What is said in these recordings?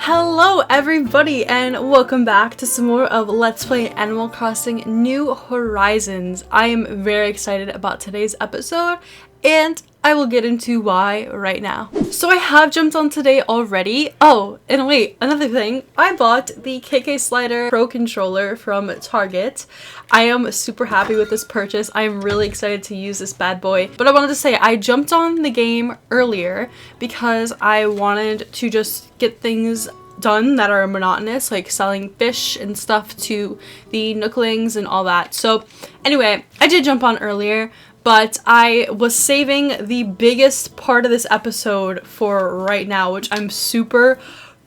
Hello everybody and welcome back to some more of Let's Play Animal Crossing New Horizons. I am very excited about today's episode and I will get into why right now. So I have jumped on today already. Oh, and wait, another thing. I bought the KK Slider Pro Controller from Target. I am super happy with this purchase. I am really excited to use this bad boy. But I wanted to say I jumped on the game earlier because I wanted to just get things done that are monotonous, like selling fish and stuff to the Nooklings and all that. So anyway, I did jump on earlier, but I was saving the biggest part of this episode for right now, which I'm super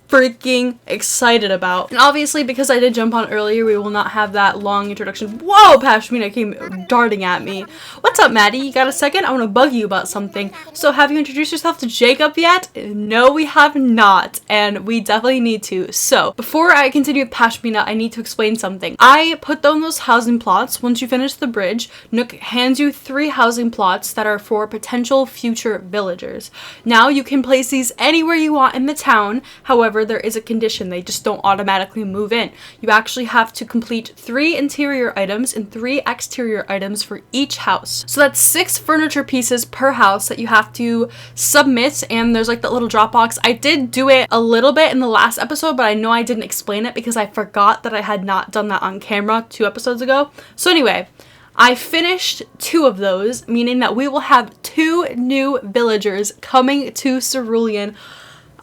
freaking excited about. And obviously, because I did jump on earlier, we will not have that long introduction. Whoa, Pashmina came darting at me. What's up, Maddie? You got a second? I want to bug you about something. So have you introduced yourself to Jacob yet? No, we have not, and we definitely need to. So before I continue with Pashmina, I need to explain something. I put down those housing plots. Once you finish the bridge, Nook hands you 3 housing plots that are for potential future villagers. Now you can place these anywhere you want in the town. However, there is a condition. They just don't automatically move in. You actually have to complete 3 interior items and 3 exterior items for each house. So that's 6 furniture pieces per house that you have to submit, and there's like that little drop box. I did do it a little bit in the last episode, but I know I didn't explain it because I forgot that I had not done that on camera 2 episodes ago. So anyway, I finished 2 of those, meaning that we will have 2 new villagers coming to Cerulean.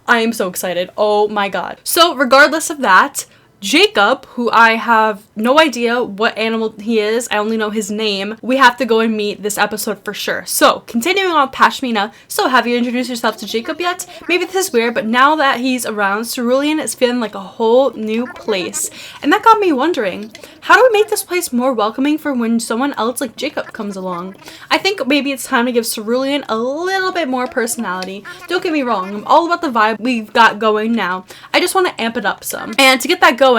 I am so excited. Oh my god. So regardless of that, Jacob, who I have no idea what animal he is, I only know his name, we have to go and meet this episode for sure. So, continuing on Pashmina, so have you introduced yourself to Jacob yet? Maybe this is weird, but now that he's around, Cerulean is feeling like a whole new place. And that got me wondering, how do we make this place more welcoming for when someone else like Jacob comes along? I think maybe it's time to give Cerulean a little bit more personality. Don't get me wrong, I'm all about the vibe we've got going now. I just want to amp it up some. And to get that going,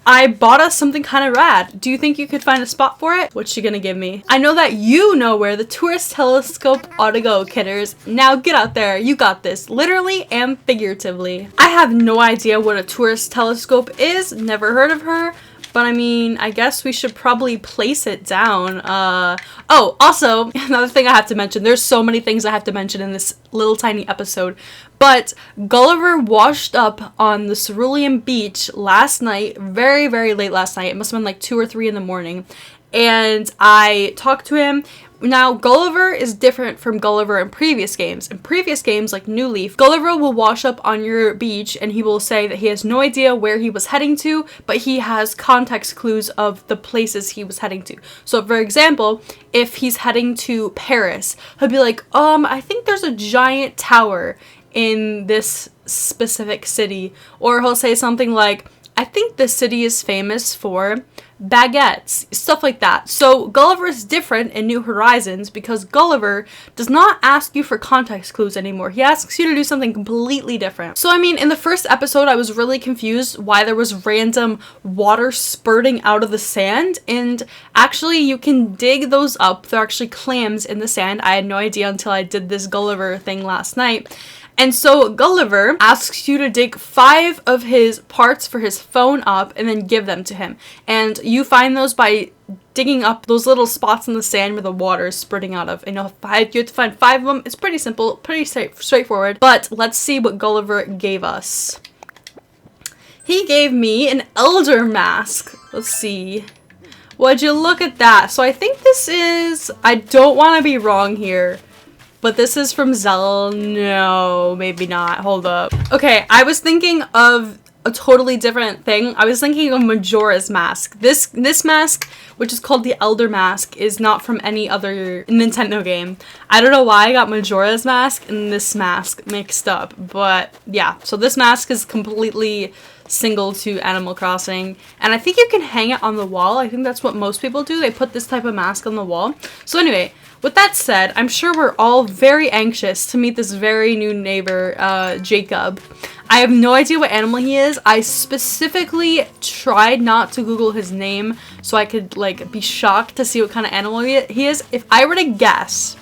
I bought us something kind of rad. Do you think you could find a spot for it? What's she gonna give me? I know that you know where the tourist telescope ought to go, kidders. Now get out there. You got this. Literally and figuratively. I have no idea what a tourist telescope is. Never heard of her. But I mean, I guess we should probably place it down. Oh, also, another thing I have to mention. There's so many things I have to mention in this little tiny episode. But Gulliver washed up on the Cerulean beach last night, very, very late last night. It must have been like 2 or 3 in the morning. And I talked to him. Now, Gulliver is different from Gulliver in previous games. In previous games, like New Leaf, Gulliver will wash up on your beach and he will say that he has no idea where he was heading to, but he has context clues of the places he was heading to. So, for example, if he's heading to Paris, he'll be like, I think there's a giant tower in this specific city. Or he'll say something like, I think this city is famous for baguettes, stuff like that. So Gulliver is different in New Horizons because Gulliver does not ask you for context clues anymore. He asks you to do something completely different. So I mean, in the first episode, I was really confused why there was random water spurting out of the sand, and actually you can dig those up. They're actually clams in the sand. I had no idea until I did this Gulliver thing last night. And so Gulliver asks you to dig 5 of his parts for his phone up and then give them to him. And you find those by digging up those little spots in the sand where the water is spurting out of. And you have to find 5 of them. It's pretty simple, pretty straightforward. But let's see what Gulliver gave us. He gave me an elder mask. Let's see. Would you look at that? So I think this is, I don't want to be wrong here, but this is from Zell. No, maybe not. Hold up. Okay, I was thinking of a totally different thing. I was thinking of Majora's Mask. This mask, which is called the Elder Mask, is not from any other Nintendo game. I don't know why I got Majora's Mask and this mask mixed up, but yeah. So this mask is completely single to Animal Crossing, and I think you can hang it on the wall. I think that's what most people do. They put this type of mask on the wall. So anyway, with that said, I'm sure we're all very anxious to meet this very new neighbor, Jacob. I have no idea what animal he is. I specifically tried not to Google his name so I could, like, be shocked to see what kind of animal he is. If I were to guess,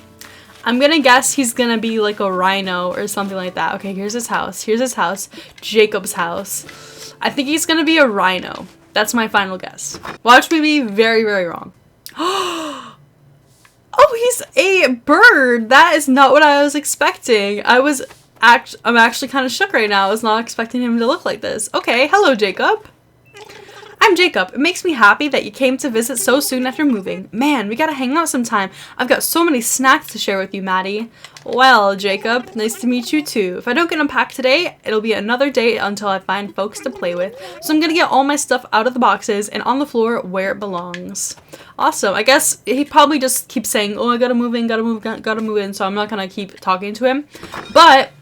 I'm gonna guess he's gonna be like a rhino or something like that. Okay, here's his house. Here's his house. Jacob's house. I think he's gonna be a rhino. That's my final guess. Watch me be very, very wrong. Oh, he's a bird. That is not what I was expecting. I'm actually kind of shook right now. I was not expecting him to look like this. Okay, hello, Jacob. I'm Jacob. It makes me happy that you came to visit so soon after moving. Man, we gotta hang out sometime. I've got so many snacks to share with you, Maddie. Well, Jacob, nice to meet you too. If I don't get unpacked today, it'll be another day until I find folks to play with. So I'm gonna get all my stuff out of the boxes and on the floor where it belongs. Awesome. I guess he probably just keeps saying, oh, I gotta move in, gotta move in, so I'm not gonna keep talking to him. But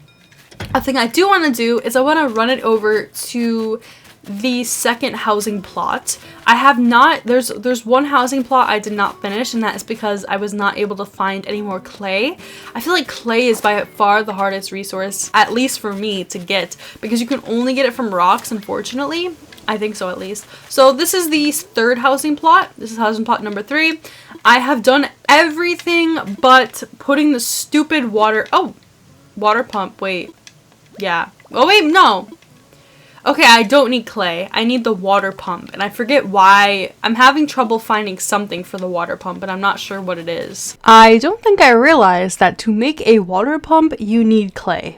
a thing I do want to do is I want to run it over to the second housing plot. I have not, there's one housing plot I did not finish, and that is because I was not able to find any more clay. I feel like clay is by far the hardest resource, at least for me, to get, because you can only get it from rocks, unfortunately. I think so, at least. So this is the third housing plot. This is housing plot number 3. I have done everything but putting the stupid water pump. Wait. Yeah. Oh wait, no. Okay, I don't need clay. I need the water pump. And I forget why. I'm having trouble finding something for the water pump, but I'm not sure what it is. I don't think I realized that to make a water pump, you need clay.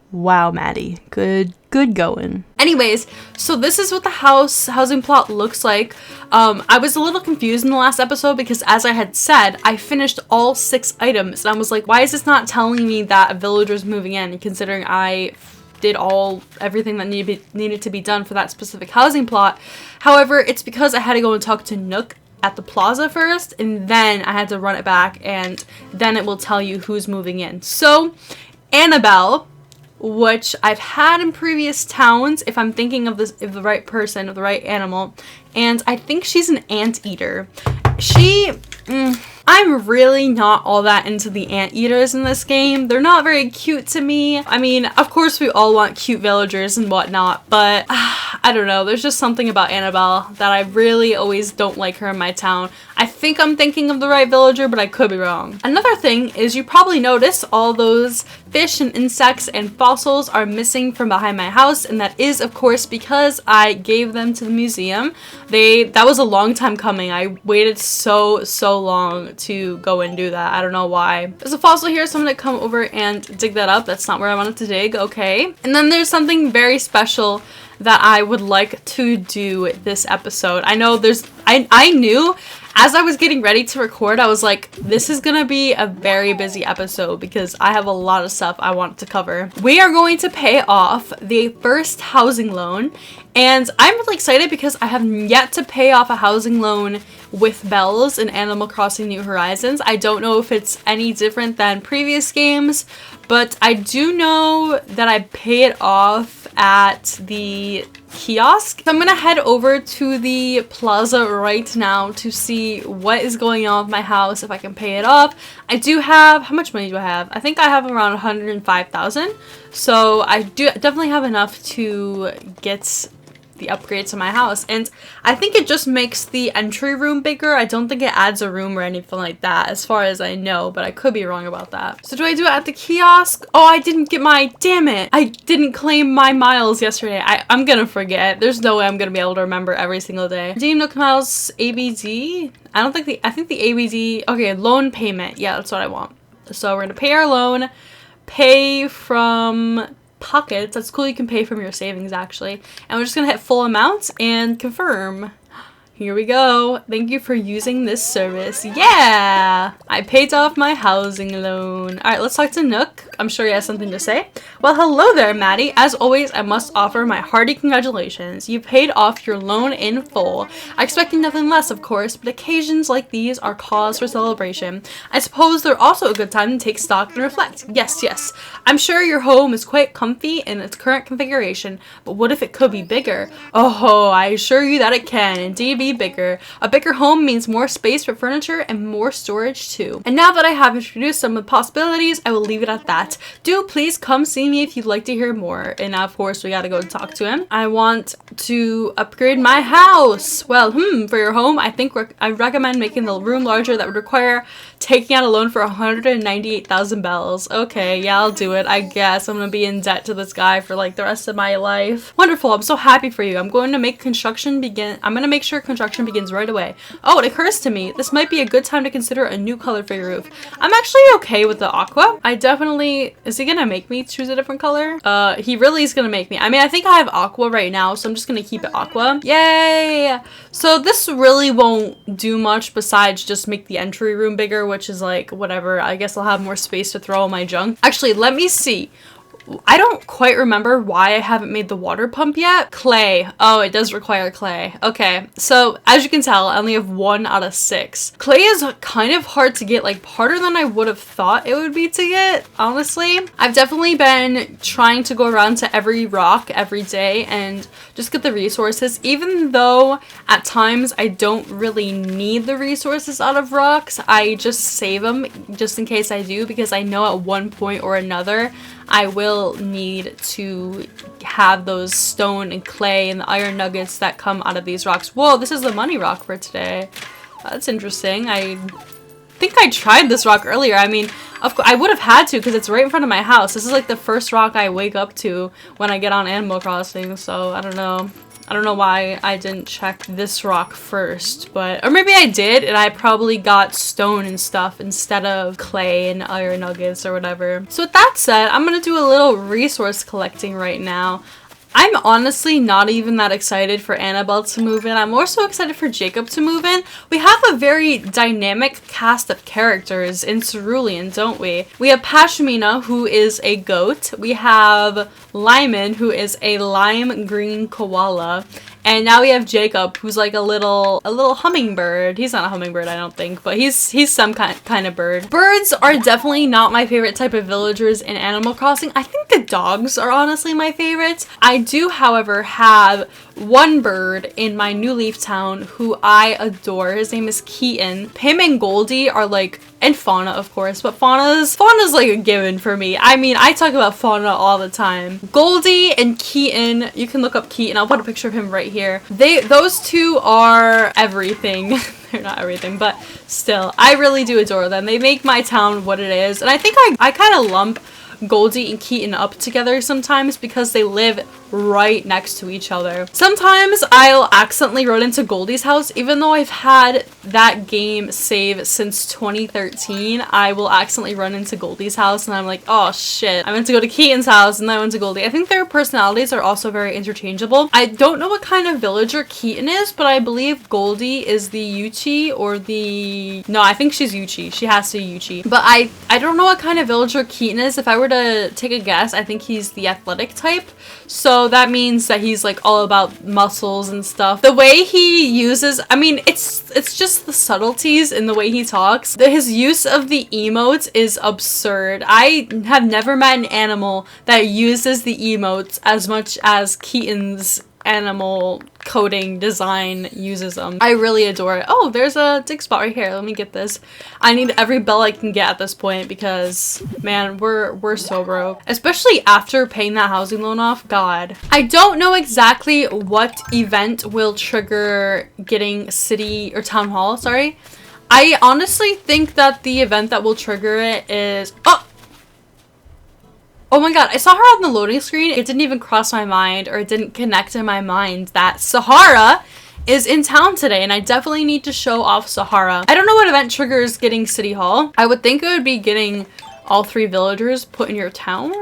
Wow, Maddie. Good going. Anyways, so this is what the housing plot looks like. I was a little confused in the last episode because, as I had said, I finished all 6 items. And I was like, why is this not telling me that a villager's moving in, considering I did everything that needed to be done for that specific housing plot. However, it's because I had to go and talk to Nook at the plaza first, and then I had to run it back, and then it will tell you who's moving in. So, Annabelle, which I've had in previous towns, if I'm thinking of the right person, of the right animal, and I think she's an anteater. I'm really not all that into the anteaters in this game. They're not very cute to me. I mean, of course we all want cute villagers and whatnot, but I don't know. There's just something about Annabelle that I really always don't like her in my town. I think I'm thinking of the right villager, but I could be wrong. Another thing is you probably notice all those fish and insects and fossils are missing from behind my house, and that is of course because I gave them to the museum. That was a long time coming. I waited so long to go and do that. I don't know why. There's a fossil here, so I'm gonna come over and dig that up. That's not where I wanted to dig. Okay. And then there's something very special that I would like to do this episode. I know I knew as I was getting ready to record, I was like, this is gonna be a very busy episode because I have a lot of stuff I want to cover. We are going to pay off the first housing loan, and I'm really excited because I have yet to pay off a housing loan with bells in Animal Crossing New Horizons. I don't know if it's any different than previous games, but I do know that I pay it off at the kiosk. So I'm gonna head over to the plaza right now to see what is going on with my house, if I can pay it off. I do have, how much money do I have? I think I have around 105,000. So I do definitely have enough to get the upgrade to my house, and I think it just makes the entry room bigger. I don't think it adds a room or anything like that, as far as I know, but I could be wrong about that. So do I do it at the kiosk? Oh, I didn't get damn it, I didn't claim my miles yesterday. I'm gonna forget. There's no way I'm gonna be able to remember every single day. Redeem Nook Miles ABD? I think the ABD, okay, loan payment. Yeah, that's what I want. So we're gonna pay our loan, pay from pockets. That's cool, you can pay from your savings actually. And we're just gonna hit full amount and confirm. Here we go. Thank you for using this service. Yeah! I paid off my housing loan. Alright, let's talk to Nook. I'm sure he has something to say. Well, hello there, Maddie. As always, I must offer my hearty congratulations. You paid off your loan in full. I expected nothing less, of course, but occasions like these are cause for celebration. I suppose they're also a good time to take stock and reflect. Yes. I'm sure your home is quite comfy in its current configuration, but what if it could be bigger? Oh, I assure you that it can indeed be definitely bigger. A bigger home means more space for furniture and more storage too. And now that I have introduced some of the possibilities, I will leave it at that. Do please come see me if you'd like to hear more. And now, of course, we gotta go talk to him. I want to upgrade my house. Well, for your home, I think I recommend making the room larger. That would require taking out a loan for 198,000 bells. Okay, yeah, I'll do it. I guess I'm gonna be in debt to this guy for like the rest of my life. Wonderful. I'm so happy for you. I'm going to make construction begin. I'm gonna make sure construction begins right away. Oh, it occurs to me, this might be a good time to consider a new color for your roof. I'm actually okay with the aqua. I definitely, is he gonna make me choose a different color? He really is gonna make me. I mean, I think I have aqua right now, so I'm just gonna keep it aqua. Yay! So this really won't do much besides just make the entry room bigger, which is like, whatever. I guess I'll have more space to throw all my junk. Actually, let me see. I don't quite remember why I haven't made the water pump yet. Clay. Oh, it does require clay. Okay, so as you can tell, I only have 1 out of 6. Clay is kind of hard to get, like harder than I would have thought it would be to get, honestly. I've definitely been trying to go around to every rock every day and just get the resources, even though at times I don't really need the resources out of rocks. I just save them just in case I do, because I know at one point or another I will need to have those stone and clay and the iron nuggets that come out of these rocks. Whoa, this is the money rock for today. That's interesting. I think I tried this rock earlier. I mean, of course, I would have had to because it's right in front of my house. This is like the first rock I wake up to when I get on Animal Crossing, so I don't know. I don't know why I didn't check this rock first, but, or maybe I did and I probably got stone and stuff instead of clay and iron nuggets or whatever. So with that said, I'm gonna do a little resource collecting right now. I'm honestly not even that excited for Annabelle to move in. I'm more so excited for Jacob to move in. We have a very dynamic cast of characters in Cerulean, don't we? We have Pashmina, who is a goat. We have Lyman, who is a lime green koala. And now we have Jacob, who's like a little hummingbird. He's not a hummingbird, I don't think, but he's some kind of bird. Birds are definitely not my favorite type of villagers in Animal Crossing. I think the dogs are honestly my favorites. I do, however, have one bird in my New Leaf town who I adore. His name is Keaton. Him and Goldie are like, and Fauna, of course, but Fauna's like a given for me. I mean, I talk about Fauna all the time. Goldie and Keaton, you can look up Keaton. I'll put a picture of him right here. Those two are everything. They're not everything, but still, I really do adore them. They make my town what it is, and I think I kind of lump Goldie and Keaton up together sometimes because they live right next to each other. Sometimes I'll accidentally run into Goldie's house, even though I've had that game save since 2013. I will accidentally run into Goldie's house and I'm like, oh shit, I meant to go to Keaton's house and then I went to Goldie. I think their personalities are also very interchangeable. I don't know what kind of villager Keaton is, but I believe Goldie is the Yuchi or the... No, I think she's Yuchi. She has to be Yuchi. But I don't know what kind of villager Keaton is. If I were to take a guess, I think he's the athletic type. So that means that he's like all about muscles and stuff. The way he uses, I mean, it's just the subtleties in the way he talks. His use of the emotes is absurd. I have never met an animal that uses the emotes as much as Keaton's animal coding design uses them. I really adore it. Oh, there's a dig spot right here. Let me get this. I need every bell I can get at this point because, man, we're so broke. Especially after paying that housing loan off. God. I don't know exactly what event will trigger getting city or town hall, sorry. I honestly think that the event that will trigger it is... Oh my god, I saw her on the loading screen. It didn't even cross my mind, or it didn't connect in my mind that Saharah is in town today, and I definitely need to show off Saharah. I don't know what event triggers getting City Hall. I would think it would be getting all 3 villagers put in your town.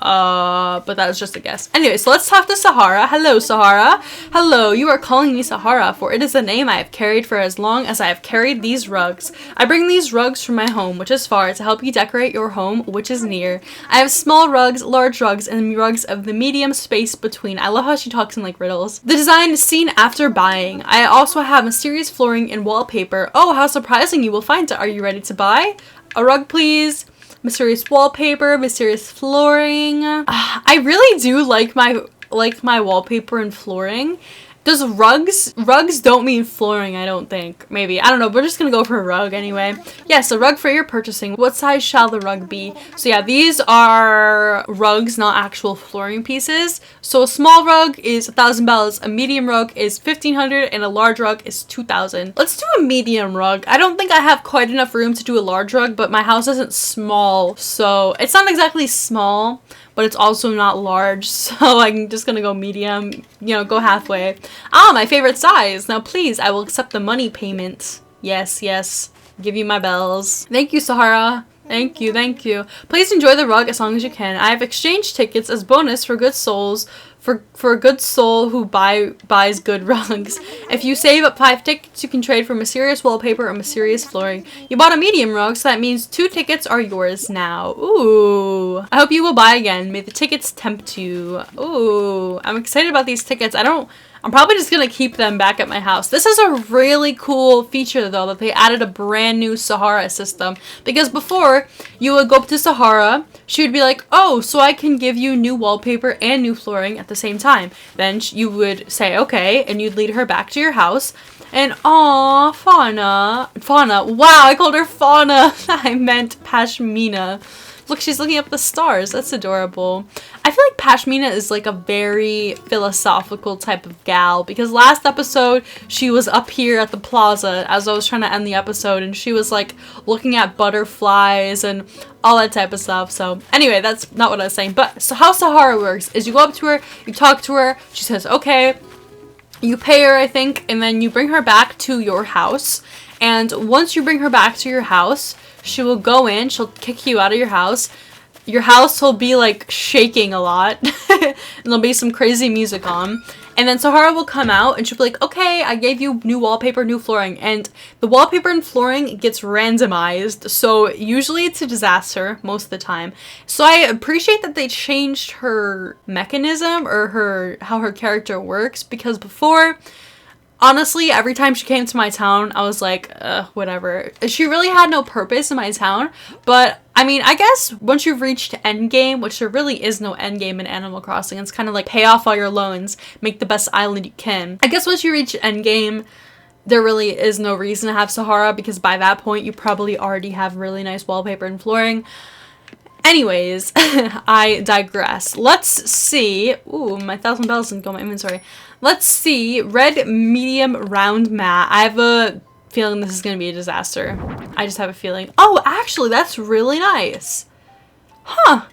But that was just a guess. Anyway, so let's talk to Saharah. Hello, Saharah. Hello, you are calling me Saharah, for it is a name I have carried for as long as I have carried these rugs. I bring these rugs from my home, which is far, to help you decorate your home, which is near. I have small rugs, large rugs, and rugs of the medium space between. I love how she talks in like riddles. The design is seen after buying. I also have mysterious flooring and wallpaper. Oh, how surprising you will find it. Are you ready to buy? A rug, please. Mysterious wallpaper, mysterious flooring. I really do like my wallpaper and flooring. Because rugs don't mean flooring, I don't think. Maybe. I don't know. We're just gonna go for a rug anyway. Yeah, so rug for your purchasing. What size shall the rug be? So yeah, these are rugs, not actual flooring pieces. So a small rug is $1,000, a medium rug is $1,500, and a large rug is $2,000. Let's do a medium rug. I don't think I have quite enough room to do a large rug, but my house isn't small, so it's not exactly small, but it's also not large, so I'm just gonna go medium, you know, go halfway. Ah, my favorite size. Now please, I will accept the money payment. Yes, yes. Give you my bells. Thank you, Saharah. Thank you, thank you. Please enjoy the rug as long as you can. I have exchange tickets as bonus for good souls, for a good soul who buys good rugs. If you save up 5 tickets, you can trade for mysterious wallpaper or mysterious flooring. You bought a medium rug, so that means 2 tickets are yours now. Ooh. I hope you will buy again. May the tickets tempt you. Ooh. I'm excited about these tickets. I'm probably just gonna keep them back at my house. This is a really cool feature though, that they added a brand new Saharah system. Because before, you would go up to Saharah, she would be like, oh, so I can give you new wallpaper and new flooring at the same time. Then you would say, okay, and you'd lead her back to your house. And aw, Fauna, wow, I called her Fauna. I meant Pashmina. Look, she's looking up at the stars. That's adorable. I feel like Pashmina is like a very philosophical type of gal, because last episode she was up here at the plaza as I was trying to end the episode, and she was like looking at butterflies and all that type of stuff. So anyway, that's not what I was saying. But so how Saharah works is you go up to her, you talk to her, she says okay, you pay her, I think, and then you bring her back to your house. And once you bring her back to your house, she will go in, she'll kick you out of your house. Your house will be like shaking a lot. And there'll be some crazy music on. And then Saharah will come out and she'll be like, okay, I gave you new wallpaper, new flooring. And the wallpaper and flooring gets randomized. So usually it's a disaster most of the time. So I appreciate that they changed her mechanism, or how her character works, because before, honestly, every time she came to my town, I was like, whatever. She really had no purpose in my town, but I mean, I guess once you've reached endgame, which there really is no endgame in Animal Crossing, it's kind of like pay off all your loans, make the best island you can. I guess once you reach endgame, there really is no reason to have Saharah, because by that point, you probably already have really nice wallpaper and flooring. Anyways, I digress. Let's see. Ooh, my $1,000 didn't go in my inventory. Let's see. Red medium round mat. I have a feeling this is going to be a disaster. I just have a feeling. Oh, actually, that's really nice. Huh.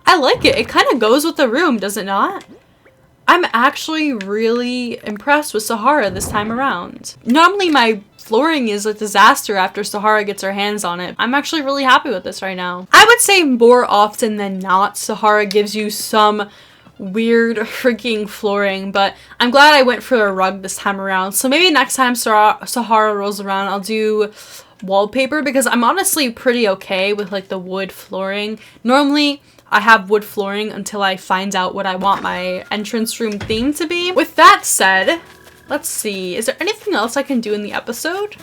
I like it. It kind of goes with the room, does it not? I'm actually really impressed with Saharah this time around. Normally, my flooring is a disaster after Saharah gets her hands on it. I'm actually really happy with this right now. I would say more often than not, Saharah gives you some weird freaking flooring, but I'm glad I went for a rug this time around. So maybe next time Saharah rolls around, I'll do wallpaper, because I'm honestly pretty okay with like the wood flooring. Normally, I have wood flooring until I find out what I want my entrance room theme to be. With that said, let's see. Is there anything else I can do in the episode?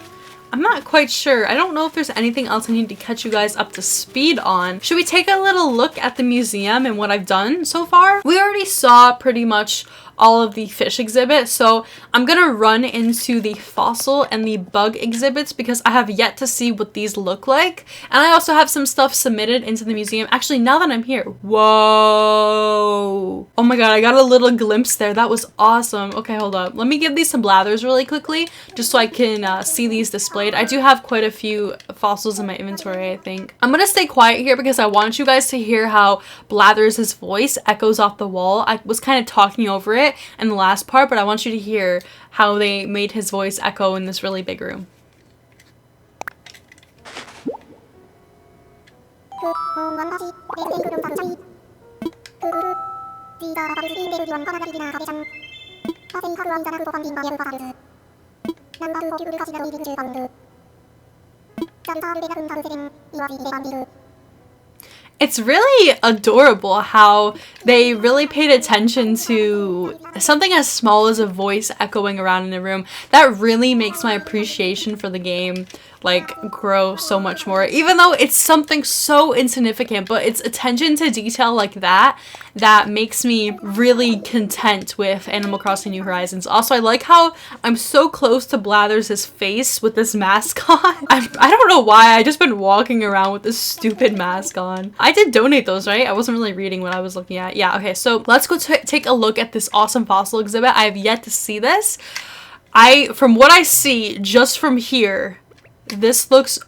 I'm not quite sure. I don't know if there's anything else I need to catch you guys up to speed on. Should we take a little look at the museum and what I've done so far? We already saw pretty much all of the fish exhibits, so I'm gonna run into the fossil and the bug exhibits because I have yet to see what these look like. And I also have some stuff submitted into the museum. Actually, now that I'm here, whoa, oh my god, I got a little glimpse there. That was awesome. Okay, hold up, let me give these some blathers really quickly just so I can see these displayed. I do have quite a few fossils in my inventory, I think. I'm gonna stay quiet here because I want you guys to hear how Blathers' voice echoes off the wall. I was kind of talking over it in the last part, but I want you to hear how they made his voice echo in this really big room. It's really adorable how they really paid attention to something as small as a voice echoing around in a room. That really makes my appreciation for the game like grow so much more, even though it's something so insignificant, but it's attention to detail like that that makes me really content with Animal Crossing New Horizons. Also, I like how I'm so close to Blathers' face with this mask on. I don't know why, I just been walking around with this stupid mask on. I did donate those, right? I wasn't really reading what I was looking at. Yeah, okay, so let's go take a look at this awesome fossil exhibit. I have yet to see this. From what I see, just from here, this looks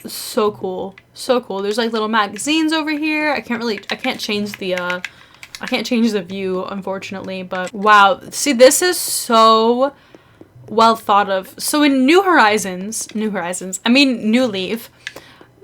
so cool. So cool. There's like little magazines over here. I can't change the view, unfortunately, but wow. See, this is so well thought of. So in New Leaf,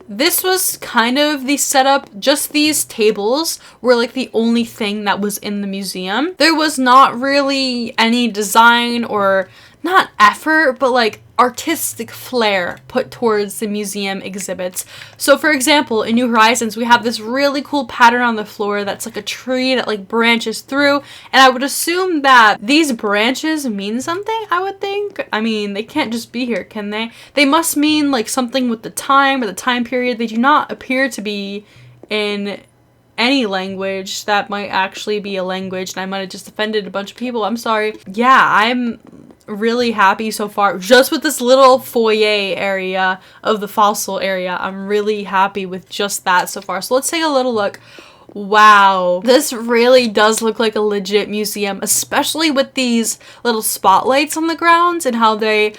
this was kind of the setup. Just these tables were like the only thing that was in the museum. There was not really any design or not effort, but like artistic flair put towards the museum exhibits. So for example, in New Horizons, we have this really cool pattern on the floor that's like a tree that like branches through, and I would assume that these branches mean something, I would think. I mean, they can't just be here, can they? They must mean like something with the time or the time period. They do not appear to be in any language that might actually be a language, and I might have just offended a bunch of people. I'm sorry. Yeah, I'm really happy so far just with this little foyer area of the fossil area. I'm really happy with just that so far. So let's take a little look. Wow, this really does look like a legit museum, especially with these little spotlights on the ground and how they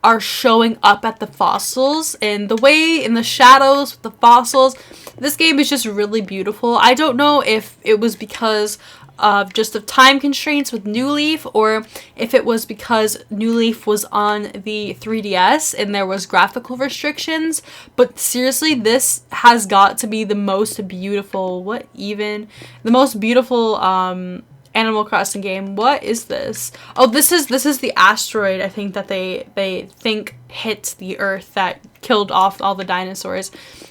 are showing up at the fossils and the way in the shadows with the fossils. This game is just really beautiful. I don't know if it was because of just the time constraints with New Leaf, or if it was because New Leaf was on the 3DS and there was graphical restrictions, but seriously, this has got to be the most beautiful, Animal Crossing game. What is this? Oh, this is the asteroid, I think, that they think hit the Earth that killed off all the dinosaurs.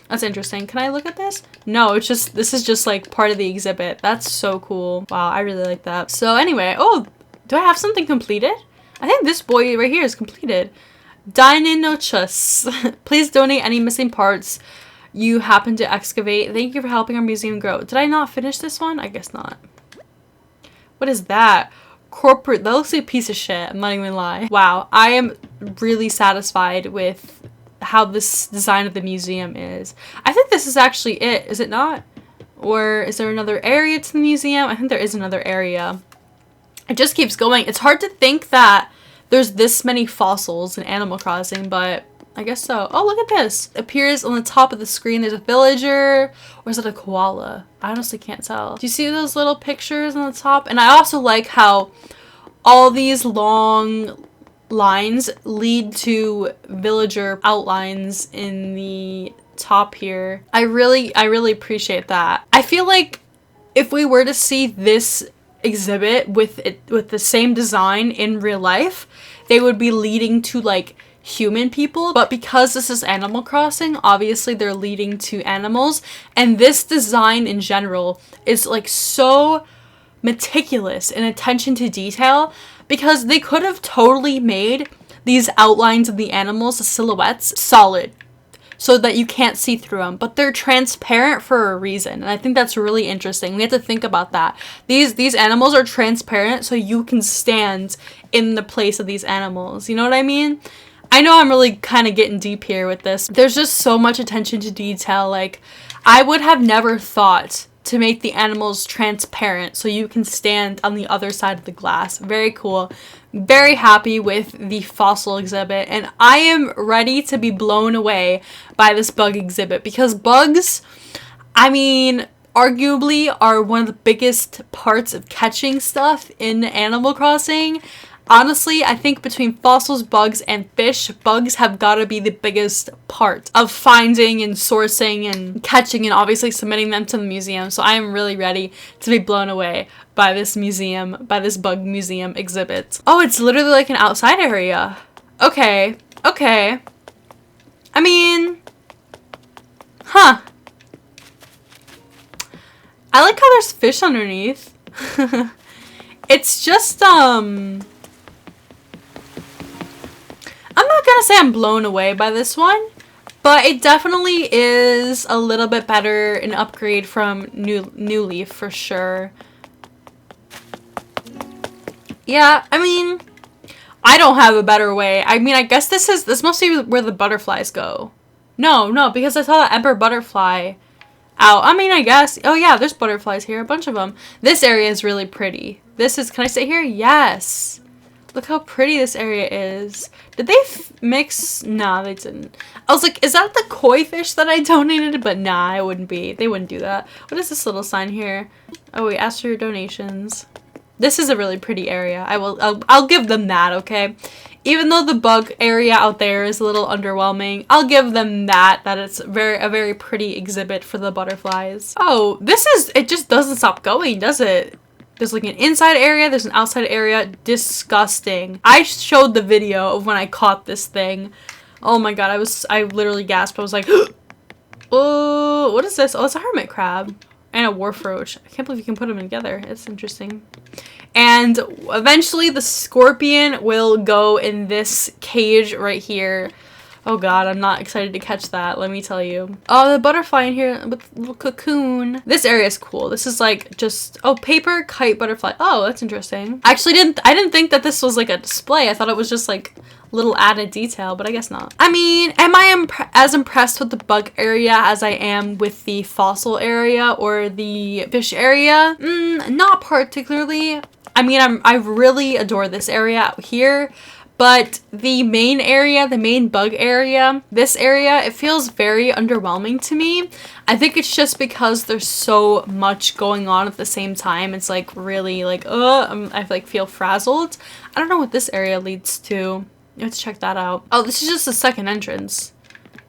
That's interesting. Can I look at this? No, this is just like part of the exhibit. That's so cool. Wow, I really like that. So anyway, oh, do I have something completed? I think this boy right here is completed. Deininochus. Please donate any missing parts you happen to excavate. Thank you for helping our museum grow. Did I not finish this one? I guess not. What is that? Corporate. That looks like a piece of shit. I'm not even gonna lie. Wow, I am really satisfied with how this design of the museum is. I think this is actually it, is it not? Or is there another area to the museum? I think there is another area. It just keeps going. It's hard to think that there's this many fossils in Animal Crossing, but I guess so. Oh, look at this. It appears on the top of the screen. There's a villager. Or is it a koala? I honestly can't tell. Do you see those little pictures on the top? And I also like how all these long lines lead to villager outlines in the top here. I really appreciate that. I feel like if we were to see this exhibit with the same design in real life, they would be leading to like human people, but because this is Animal Crossing, obviously they're leading to animals, and this design in general is like so meticulous in attention to detail, because they could have totally made these outlines of the animals, the silhouettes, solid so that you can't see through them, but they're transparent for a reason, and I think that's really interesting. We have to think about that. These animals are transparent so you can stand in the place of these animals. You know what I mean? I know I'm really kind of getting deep here with this. There's just so much attention to detail. Like, I would have never thought to make the animals transparent so you can stand on the other side of the glass. Very cool. Very happy with the fossil exhibit, and I am ready to be blown away by this bug exhibit, because bugs, I mean, arguably are one of the biggest parts of catching stuff in Animal Crossing. Honestly, I think between fossils, bugs, and fish, bugs have got to be the biggest part of finding and sourcing and catching and obviously submitting them to the museum. So I am really ready to be blown away by this museum, by this bug museum exhibit. Oh, it's literally like an outside area. Okay, okay. I mean, huh. I like how there's fish underneath. It's just, I'm not gonna say I'm blown away by this one, but it definitely is a little bit better, an upgrade from New Leaf for sure. Yeah, I mean, I don't have a better way. I mean, I guess this must be where the butterflies go. No, because I saw that emperor butterfly out. I mean, I guess. Oh yeah, there's butterflies here, a bunch of them. This area is really pretty. This is, can I sit here? Yes. Look how pretty this area is. Did they mix? Nah, they didn't. I was like, is that the koi fish that I donated? But nah, it wouldn't be. They wouldn't do that. What is this little sign here? Oh wait, ask for your donations. This is a really pretty area. I'll give them that, okay? Even though the bug area out there is a little underwhelming, I'll give them that it's a very pretty exhibit for the butterflies. Oh, it just doesn't stop going, does it? There's like an inside area, there's an outside area. Disgusting. I showed the video of when I caught this thing. Oh my god, I literally gasped. I was like, oh, what is this? Oh, it's a hermit crab. And a wharf roach. I can't believe you can put them together. It's interesting. And eventually the scorpion will go in this cage right here. Oh god, I'm not excited to catch that, let me tell you. Oh, the butterfly in here with a little cocoon. This area is cool. This is like just, oh, paper kite butterfly. Oh, that's interesting. Actually, I didn't think that this was like a display. I thought it was just like little added detail, but I guess not. I mean, am I as impressed with the bug area as I am with the fossil area or the fish area? Not particularly. I mean, I really adore this area out here, but the main area, the main bug area, this area, it feels very underwhelming to me. I think it's just because there's so much going on at the same time. It's like really like, I like feel frazzled. I don't know what this area leads to. Let's check that out. Oh, this is just the second entrance.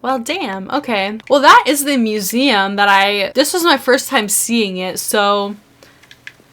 Well, damn. Okay. Well, that is the museum that this was my first time seeing it, so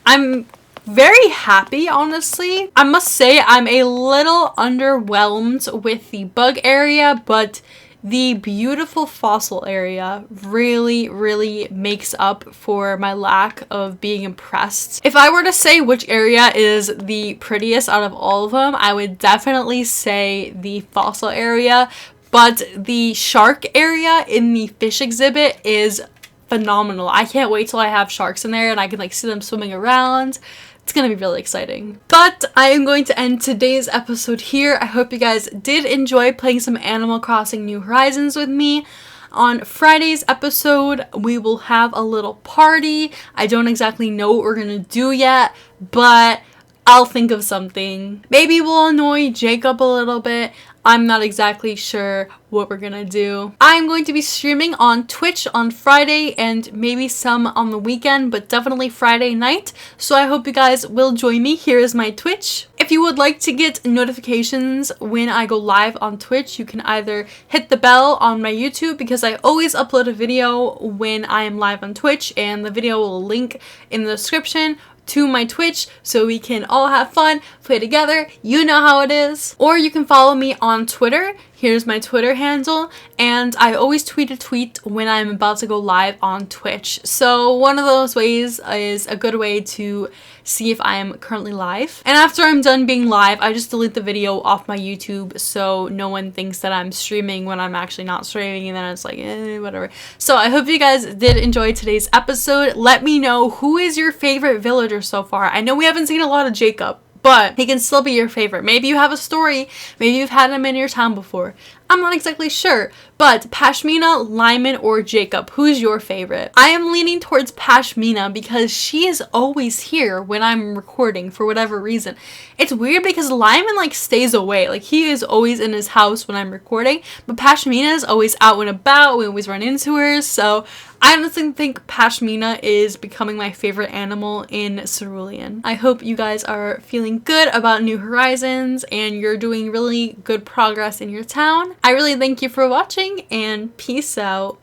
I'm very happy, honestly. I must say I'm a little underwhelmed with the bug area, but the beautiful fossil area really makes up for my lack of being impressed. If I were to say which area is the prettiest out of all of them, I would definitely say the fossil area, but the shark area in the fish exhibit is phenomenal. I can't wait till I have sharks in there and I can like see them swimming around. It's gonna be really exciting. But I am going to end today's episode here. I hope you guys did enjoy playing some Animal Crossing New Horizons with me. On Friday's episode, we will have a little party. I don't exactly know what we're gonna do yet, but I'll think of something. Maybe we'll annoy Jacob a little bit. I'm not exactly sure what we're gonna do. I'm going to be streaming on Twitch on Friday and maybe some on the weekend, but definitely Friday night. So I hope you guys will join me. Here is my Twitch. If you would like to get notifications when I go live on Twitch, you can either hit the bell on my YouTube because I always upload a video when I am live on Twitch, and the video will link in the description to my Twitch so we can all have fun, play together, you know how it is. Or you can follow me on Twitter. Here's my Twitter handle, and I always tweet a tweet when I'm about to go live on Twitch. So one of those ways is a good way to see if I am currently live. And after I'm done being live, I just delete the video off my YouTube so no one thinks that I'm streaming when I'm actually not streaming, and then it's like, whatever. So I hope you guys did enjoy today's episode. Let me know who is your favorite villager so far. I know we haven't seen a lot of Jacob, but he can still be your favorite. Maybe you have a story. Maybe you've had him in your town before. I'm not exactly sure, but Pashmina, Lyman, or Jacob, who's your favorite? I am leaning towards Pashmina because she is always here when I'm recording for whatever reason. It's weird because Lyman like stays away. Like he is always in his house when I'm recording, but Pashmina is always out and about. We always run into her, so I honestly think Pashmina is becoming my favorite animal in Cerulean. I hope you guys are feeling good about New Horizons and you're doing really good progress in your town. I really thank you for watching, and peace out.